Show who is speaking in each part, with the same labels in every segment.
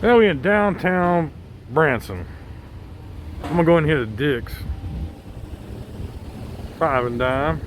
Speaker 1: Now we in downtown Branson. I'm gonna go in here to Dick's. 5 and dime.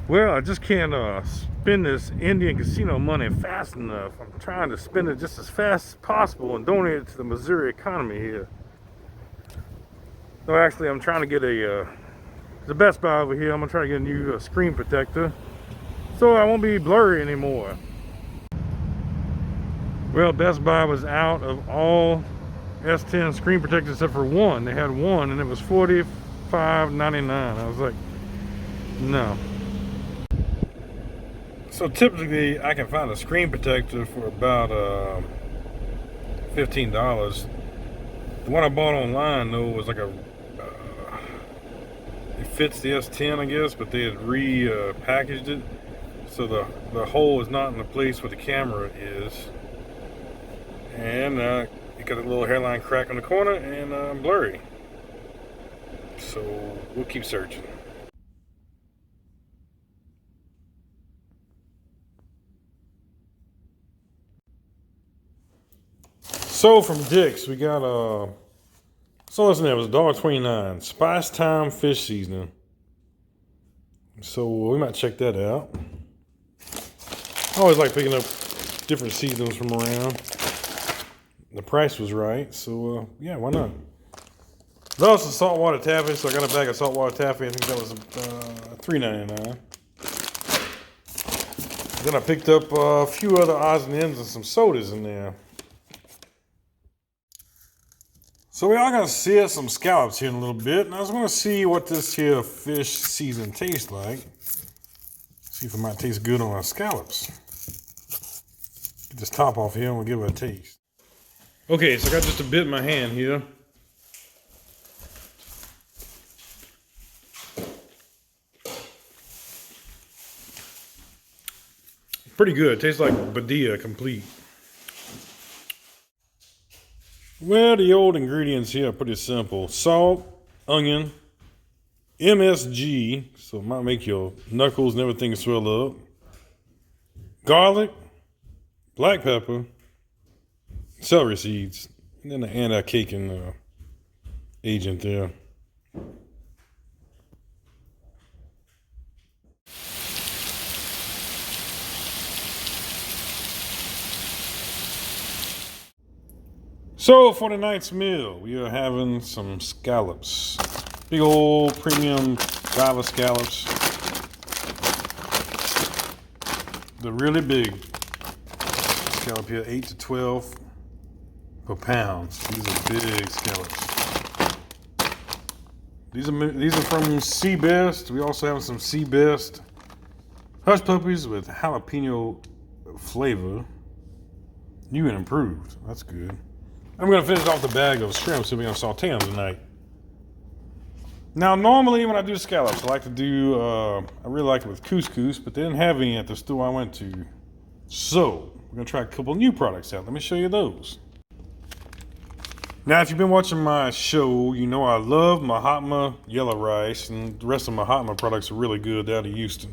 Speaker 1: Well, I just can't spend this Indian casino money fast enough. I'm trying to spend it just as fast as possible and donate it to the Missouri economy here. So actually, I'm trying to get the Best Buy over here. I'm gonna try to get a new screen protector so I won't be blurry anymore. Well, Best Buy was out of all S10 screen protectors except for one. They had one and it was $45.99. I was like, no. So typically I can find a screen protector for about $15. The one I bought online though was like it fits the S10 I guess, but they had repackaged it. So the hole is not in the place where the camera is. And it got a little hairline crack in the corner and blurry. So we'll keep searching. So from Dick's, we got so listen, it was $1.29 Spice Time fish seasoning. So we might check that out. I always like picking up different seasonings from around. The price was right, so yeah, why not? There's also saltwater taffy, so I got a bag of saltwater taffy. I think that was $3.99. Then I picked up a few other odds and ends and some sodas in there. So we are gonna sear some scallops here in a little bit, and I was gonna see what this here fish season tastes like. See if it might taste good on our scallops. Get this top off here and we'll give it a taste. Okay, so I got just a bit in my hand here. Pretty good, it tastes like Badia complete. Well, the old ingredients here are pretty simple. Salt, onion, MSG, so it might make your knuckles and everything swell up. Garlic, black pepper, celery seeds, and then the anti-caking agent there. So for tonight's meal, we are having some scallops. Big old premium Java scallops. The really big scallop here, 8 to 12 per pound. So these are big scallops. These are from Sea Best. We also have some Sea Best hush puppies with jalapeno flavor. New and improved. That's good. I'm going to finish off the bag of shrimp, so we're going to saute them tonight. Now, normally when I do scallops, I like to do, I really like it with couscous, but they didn't have any at the store I went to. So, we're going to try a couple new products out. Let me show you those. Now, if you've been watching my show, you know I love Mahatma yellow rice, and the rest of Mahatma products are really good out of Houston.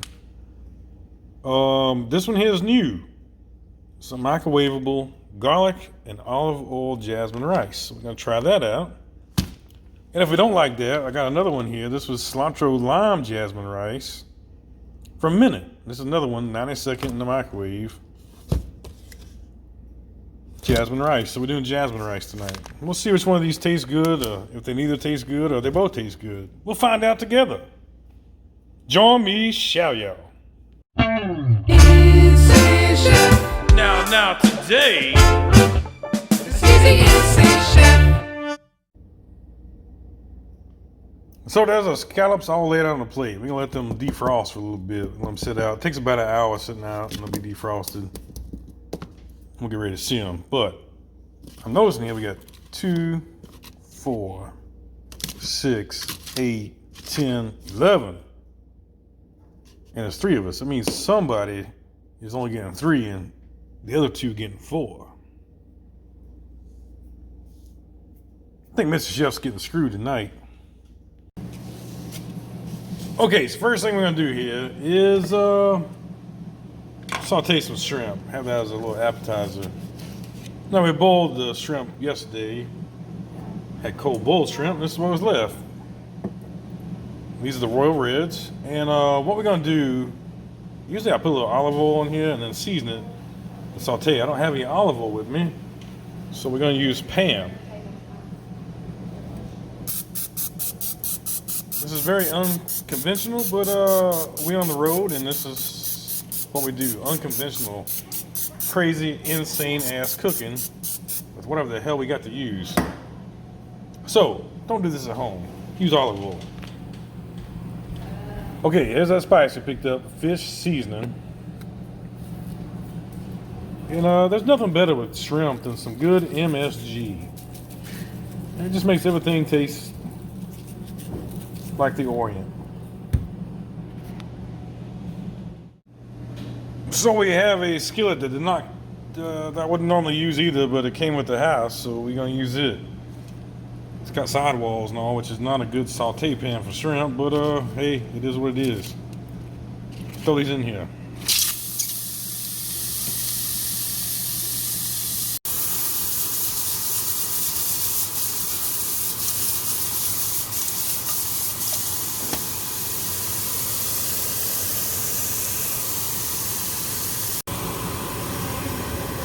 Speaker 1: This one here is new. It's a microwavable garlic and olive oil jasmine rice. So we're going to try that out. And if we don't like that, I got another one here. This was cilantro lime jasmine rice from Minute. This is another one, 90-second in the microwave. Jasmine rice. So we're doing jasmine rice tonight. We'll see which one of these tastes good, or if they neither taste good or they both taste good. We'll find out together. Join me, shall y'all.
Speaker 2: Chef.
Speaker 1: Now, today.
Speaker 2: It's Easy NC Chef.
Speaker 1: So there's our scallops all laid out on the plate. We're gonna let them defrost for a little bit. Let them sit out. It takes about an hour sitting out and they'll be defrosted. We'll get ready to see them. But I'm noticing here we got 2, 4, 6, 8, 10, 11. And there's 3 of us. That means somebody is only getting 3 and the other 2 getting 4. I think Mr. Chef's getting screwed tonight. Okay, so first thing we're gonna do here is saute some shrimp. Have that as a little appetizer. Now we boiled the shrimp yesterday. Had cold boiled shrimp. This is what was left. These are the Royal Reds. And what we're gonna do, usually I put a little olive oil in here and then season it and saute. I don't have any olive oil with me, so we're gonna use Pam. This is very unconventional, but we're on the road and this is what we do. Unconventional, crazy, insane ass cooking with whatever the hell we got to use. So, don't do this at home. Use olive oil. Okay, here's that spice we picked up, fish seasoning. And there's nothing better with shrimp than some good MSG. It just makes everything taste like the Orient. So we have a skillet that that I wouldn't normally use either, but it came with the house, so we're gonna use it. It's got sidewalls and all, which is not a good saute pan for shrimp, but hey, it is what it is. Throw these in here.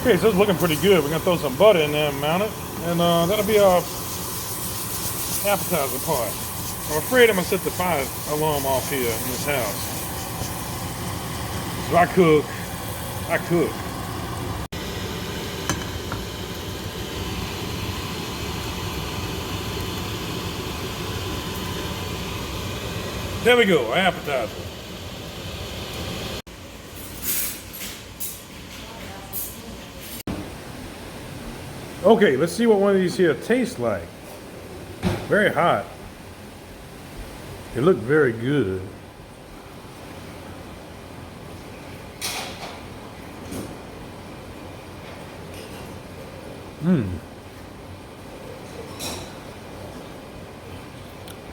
Speaker 1: Okay, so it's looking pretty good. We're gonna throw some butter in there and mount it, and that'll be our appetizer part. I'm afraid I'm gonna set the fire alarm off here in this house. So I cook. There we go, our appetizer. Okay, let's see what one of these here tastes like. Very hot. They look very good.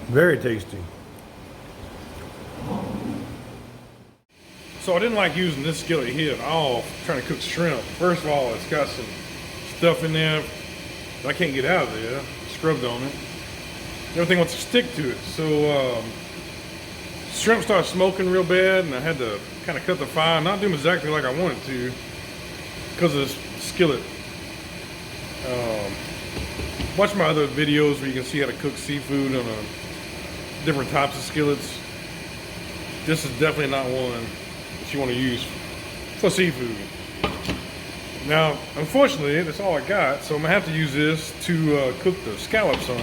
Speaker 1: Very tasty. So I didn't like using this skillet here at all, trying to cook shrimp. First of all, it's got some stuff in there that I can't get out of there. Scrubbed on it. Everything wants to stick to it. So shrimp started smoking real bad, and I had to kind of cut the fire, not do them exactly like I wanted to because of this skillet. Watch my other videos where you can see how to cook seafood on different types of skillets. This is definitely not one that you want to use for seafood. Now, unfortunately, that's all I got, so I'm gonna have to use this to cook the scallops on.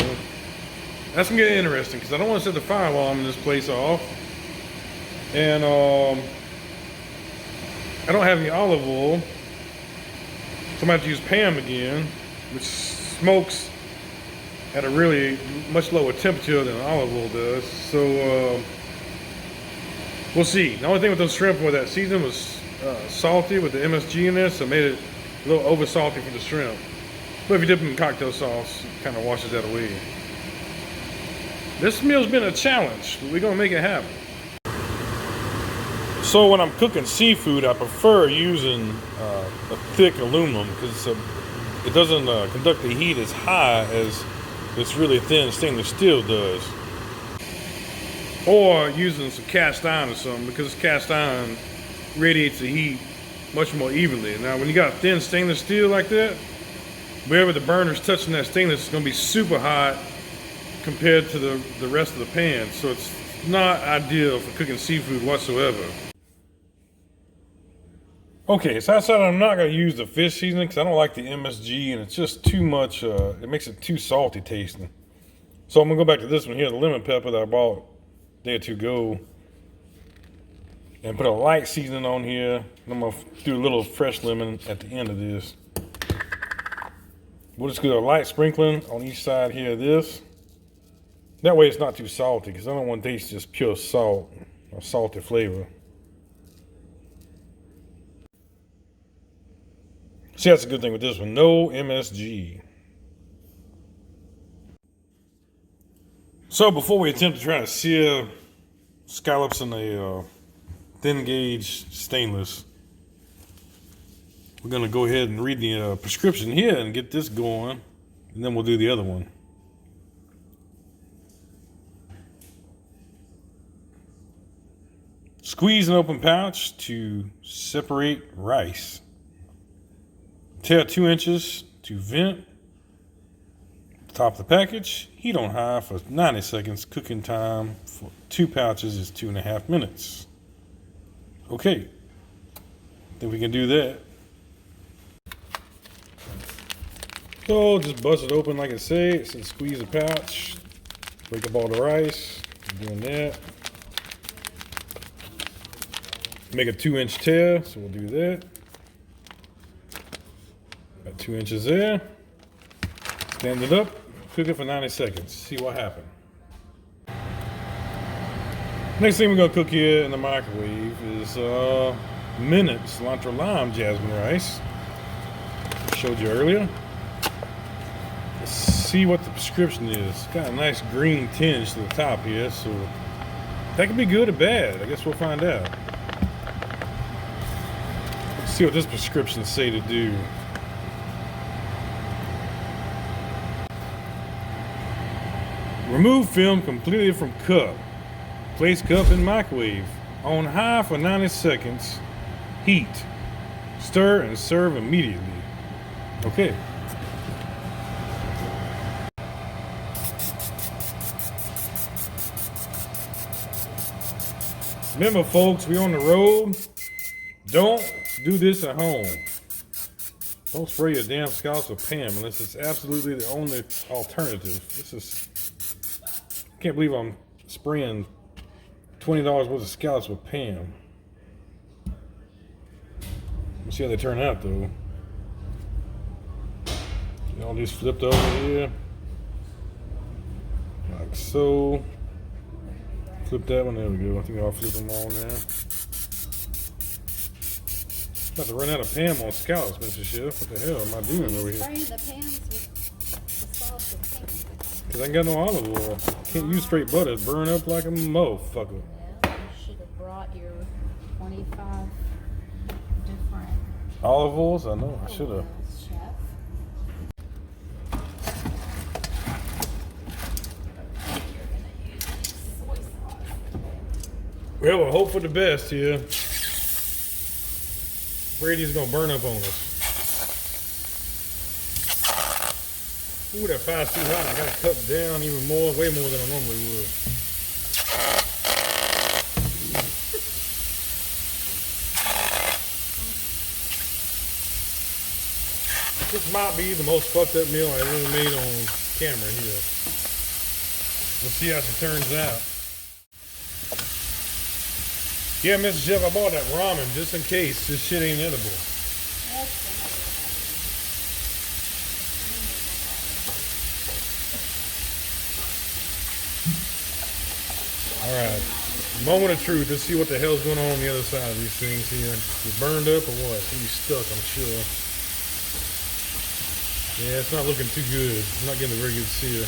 Speaker 1: That's gonna get interesting because I don't want to set the fire alarm in this place off, and I don't have any olive oil, so I'm gonna have to use Pam again, which smokes at a really much lower temperature than olive oil does. So we'll see. The only thing with those shrimp was that seasoning was salty with the MSG in there, so it made it a little over salty for the shrimp. But if you dip them in cocktail sauce, it kind of washes that away. This meal's been a challenge, but we're gonna make it happen. So when I'm cooking seafood, I prefer using a thick aluminum because it doesn't conduct the heat as high as this really thin stainless steel does. Or using some cast iron or something, because cast iron radiates the heat much more evenly. Now when you got thin stainless steel like that, wherever the burner's touching that stainless, it's gonna be super hot compared to the rest of the pan. So it's not ideal for cooking seafood whatsoever. Okay, so I decided I'm not going to use the fish seasoning because I don't like the MSG and it's just too much, it makes it too salty tasting. So I'm going to go back to this one here, the lemon pepper that I bought a day or two ago. And put a light seasoning on here. And I'm going to do a little fresh lemon at the end of this. We'll just do a light sprinkling on each side here of this. That way it's not too salty because I don't want to taste just pure salt or salty flavor. See, that's a good thing with this one. No MSG. So before we attempt to try to sear scallops in a thin gauge stainless, we're going to go ahead and read the prescription here and get this going, and then we'll do the other one. Squeeze an open pouch to separate rice. Tear 2 inches to vent. Top of the package. Heat on high for 90 seconds. Cooking time for 2 pouches is 2.5 minutes. Okay. Think we can do that. So just bust it open like I say. It says squeeze the pouch. Break up all the rice. I'm doing that. Make a 2-inch tear, so we'll do that. Got 2 inches there. Stand it up, cook it for 90 seconds. See what happens. Next thing we're gonna cook here in the microwave is minute cilantro lime jasmine rice. I showed you earlier. Let's see what the prescription is. It's got a nice green tinge to the top here, so that could be good or bad. I guess we'll find out. Let's see what this prescription say to do. Remove film completely from cup. Place cup in microwave. On high for 90 seconds. Heat. Stir and serve immediately. Okay. Remember, folks, we on the road. Don't do this at home. Don't spray your damn scallops with Pam unless it's absolutely the only alternative. This is... I can't believe I'm spraying $20 worth of scallops with Pam. Let's see how they turn out, though. All these flipped over here. Like so. Flip that one. There we go. I think I'll flip them all now. About to run out of Pam on scallops, Mr. Chef. What the hell am I doing over here?
Speaker 3: Spraying the pans with the sauce with Pam.
Speaker 1: Because I ain't got no olive oil. Can't use straight butter. It burn up like a motherfucker.
Speaker 3: Yeah, you should have brought your 25 different
Speaker 1: Olive oils? I know. I should have.
Speaker 3: oils, chef. You're gonna use soy sauce.
Speaker 1: Well, we'll hope for the best here. Brady's gonna burn up on us. Ooh, that fire's too hot. I gotta cut down even more, way more than I normally would. This might be the most fucked up meal I ever made on camera here. We'll see how she turns out. Yeah, Mr. Chef, I bought that ramen just in case this shit ain't edible. Alright, moment of truth. Let's see what the hell's going on the other side of these things here. Is it burned up or what? It's gonna be stuck, I'm sure. Yeah, it's not looking too good. I'm not getting a very good sear.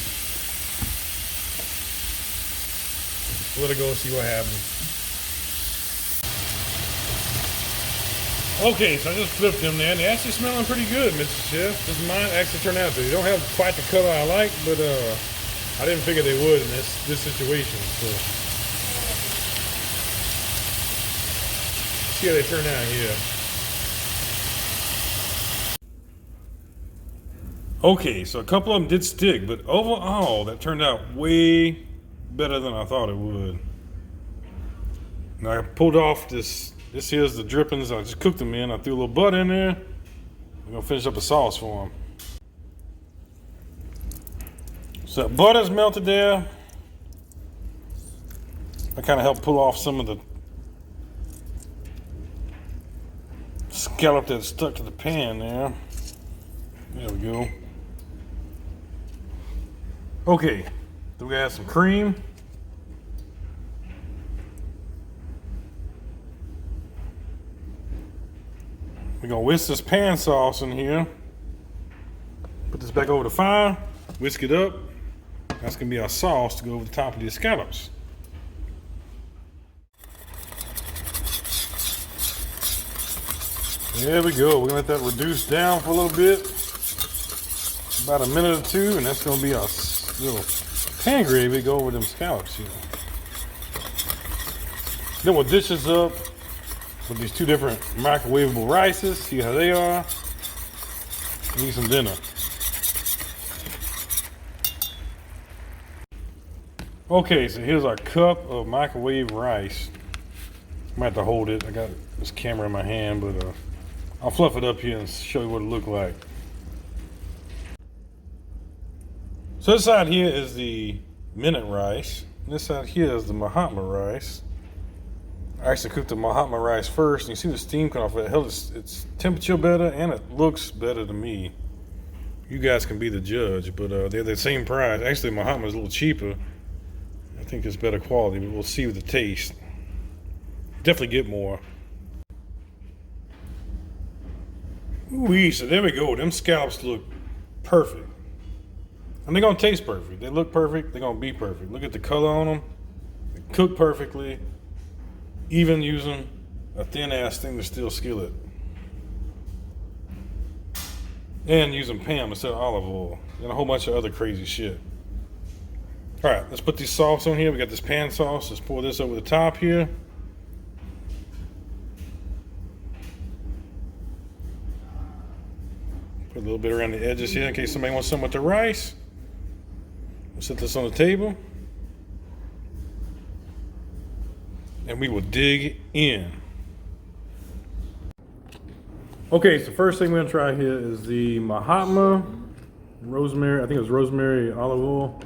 Speaker 1: Let it go and see what happens. Okay, so I just flipped them there, and they're actually smelling pretty good, Mr. Chef. This might actually turn out to. They don't have quite the color I like, but I didn't figure they would in this situation. So see how they turn out here. Okay, so a couple of them did stick, but overall, that turned out way better than I thought it would. Now I pulled off this This here's the drippings I just cooked them in. I threw a little butter in there. We're gonna finish up a sauce for them. So that butter's melted there. I kind of helped pull off some of the scallop that's stuck to the pan there. There we go. Okay, then we got some cream. We're gonna whisk this pan sauce in here. Put this back over the fire, whisk it up. That's gonna be our sauce to go over the top of these scallops. There we go. We're gonna let that reduce down for a little bit. About a minute or two, and that's gonna be our little pan gravy to go over them scallops here. Then we'll dish this up with these two different microwavable rices. See how they are. Need some dinner. Okay, so here's our cup of microwave rice. I might have to hold it. I got this camera in my hand, but I'll fluff it up here and show you what it looked like. So this side here is the minute rice. This side here is the Mahatma rice. I actually cooked the Mahatma rice first, and you see the steam come off of it. Hell, it's temperature better, and it looks better to me. You guys can be the judge, but they're the same price. Actually, Mahatma is a little cheaper. I think it's better quality, but we'll see with the taste. Definitely get more. Ooh, so there we go. Them scallops look perfect. And they're gonna taste perfect. They look perfect, they're gonna be perfect. Look at the color on them. They cook perfectly. Even using a thin ass stainless steel skillet. And using Pam instead of olive oil. And a whole bunch of other crazy shit. Alright, let's put this sauce on here. We got this pan sauce. Let's pour this over the top here. Put a little bit around the edges here in case somebody wants some with the rice. We'll set this on the table. And we will dig in. Okay, so first thing we're gonna try here is the Mahatma rosemary. I think it was rosemary olive oil.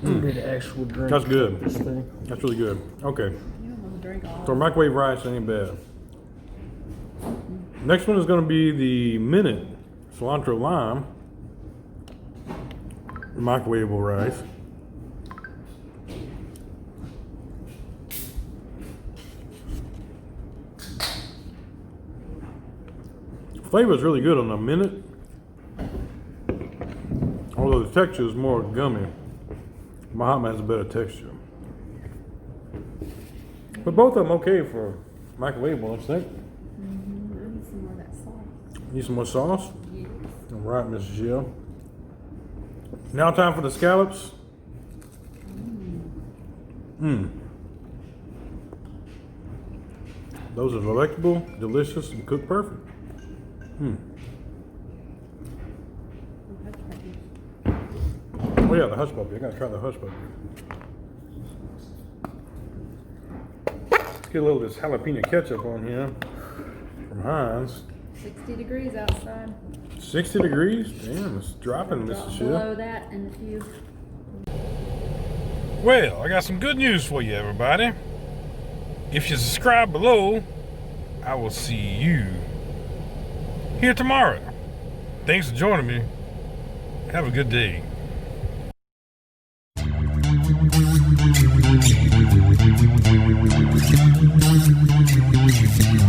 Speaker 4: The actual drink.
Speaker 1: That's good.
Speaker 4: This thing.
Speaker 1: That's really good. Okay,
Speaker 3: You don't want to drink all
Speaker 1: so microwave rice ain't bad. Next one is gonna be the minute cilantro lime microwavable rice. Flavor is really good on the minute, although the texture is more gummy. Mahatma has a better texture. But both of them okay for microwavable, don't you think?
Speaker 3: I need some more of that sauce.
Speaker 1: Need some more sauce?
Speaker 3: Yes.
Speaker 1: All right, Mrs. Jill. Now time for the scallops. Those are delectable, delicious, and cooked perfect. Oh yeah, the hush puppy. I gotta try the hush puppy. Let's get a little of this jalapeno ketchup on here from Heinz.
Speaker 3: 60 degrees outside.
Speaker 1: 60 degrees? Damn, it's dropping,
Speaker 3: Drop
Speaker 1: Mrs.
Speaker 3: below
Speaker 1: Jill.
Speaker 3: that in a few.
Speaker 1: Well, I got some good news for you, everybody. If you subscribe below, I will see you here tomorrow. Thanks for joining me. Have a good day.
Speaker 2: Thank you.